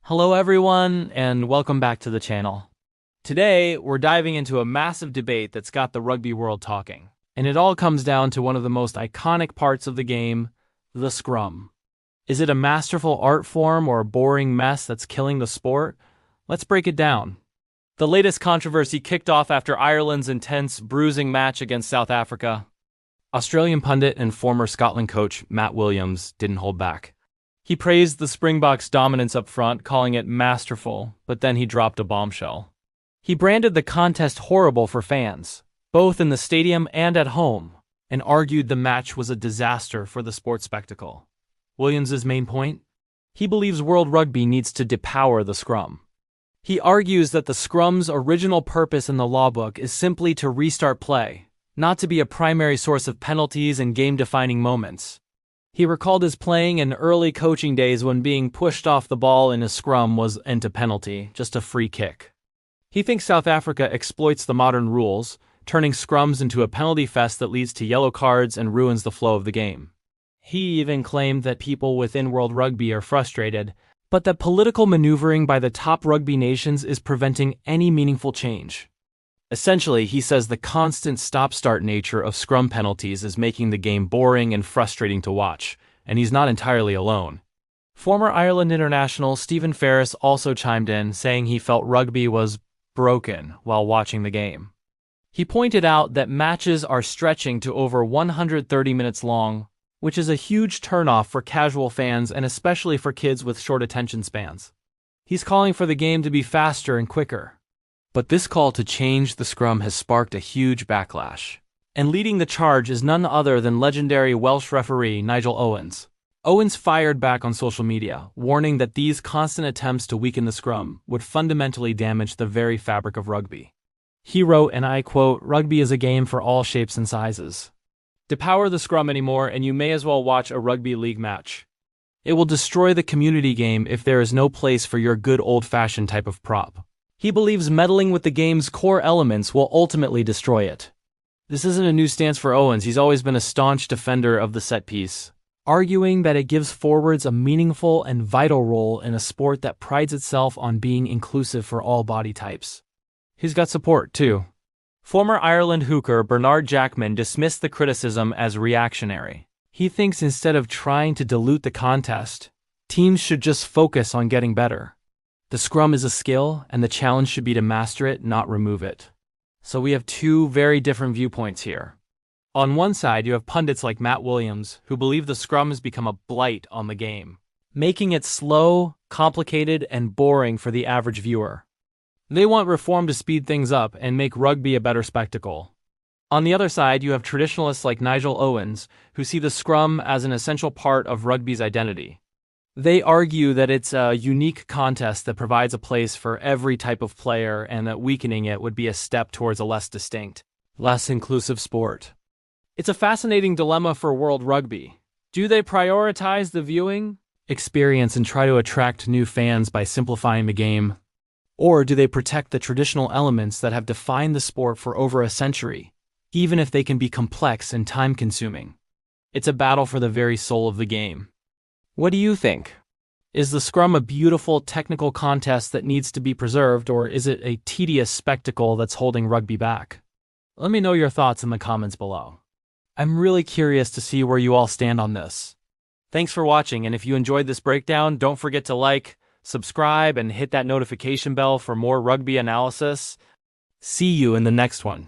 Hello everyone, and welcome back to the channel. Today, we're diving into a massive debate that's got the rugby world talking. And it all comes down to one of the most iconic parts of the game, the scrum. Is it a masterful art form or a boring mess that's killing the sport? Let's break it down. The latest controversy kicked off after Ireland's intense, bruising match against South Africa. Australian pundit and former Scotland coach Matt Williams didn't hold back. He praised the Springboks' dominance up front, calling it masterful, but then he dropped a bombshell. He branded the contest horrible for fans, both in the stadium and at home, and argued the match was a disaster for the sports spectacle. Williams' main point? He believes World Rugby needs to depower the scrum. He argues that the scrum's original purpose in the law book is simply to restart play, not to be a primary source of penalties and game-defining moments. He recalled his playing in early coaching days when being pushed off the ball in a scrum wasn't a penalty, just a free kick. He thinks South Africa exploits the modern rules, turning scrums into a penalty fest that leads to yellow cards and ruins the flow of the game. He even claimed that people within World Rugby are frustrated, but that political maneuvering by the top rugby nations is preventing any meaningful change. Essentially, he says the constant stop-start nature of scrum penalties is making the game boring and frustrating to watch, and he's not entirely alone. Former Ireland international Stephen Ferris also chimed in, saying he felt rugby was broken while watching the game. He pointed out that matches are stretching to over 130 minutes long, which is a huge turnoff for casual fans and especially for kids with short attention spans. He's calling for the game to be faster and quicker. But this call to change the scrum has sparked a huge backlash. And leading the charge is none other than legendary Welsh referee Nigel Owens. Owens fired back on social media, warning that these constant attempts to weaken the scrum would fundamentally damage the very fabric of rugby. He wrote, and I quote, "Rugby is a game for all shapes and sizes. Depower the scrum anymore and you may as well watch a rugby league match. It will destroy the community game if there is no place for your good old-fashioned type of prop." He believes meddling with the game's core elements will ultimately destroy it. This isn't a new stance for Owens. He's always been a staunch defender of the set piece, arguing that it gives forwards a meaningful and vital role in a sport that prides itself on being inclusive for all body types. He's got support, too. Former Ireland hooker Bernard Jackman dismissed the criticism as reactionary. He thinks instead of trying to dilute the contest, teams should just focus on getting better. The scrum is a skill, and the challenge should be to master it, not remove it. So we have two very different viewpoints here. On one side, you have pundits like Matt Williams, who believe the scrum has become a blight on the game, making it slow, complicated, and boring for the average viewer. They want reform to speed things up and make rugby a better spectacle. On the other side, you have traditionalists like Nigel Owens, who see the scrum as an essential part of rugby's identity. They argue that it's a unique contest that provides a place for every type of player and that weakening it would be a step towards a less distinct, less inclusive sport. It's a fascinating dilemma for World Rugby. Do they prioritize the viewing experience and try to attract new fans by simplifying the game? Or do they protect the traditional elements that have defined the sport for over a century, even if they can be complex and time-consuming? It's a battle for the very soul of the game. What do you think? Is the scrum a beautiful technical contest that needs to be preserved, or is it a tedious spectacle that's holding rugby back? Let me know your thoughts in the comments below. I'm really curious to see where you all stand on this. Thanks for watching, and if you enjoyed this breakdown, don't forget to like, subscribe, and hit that notification bell for more rugby analysis. See you in the next one.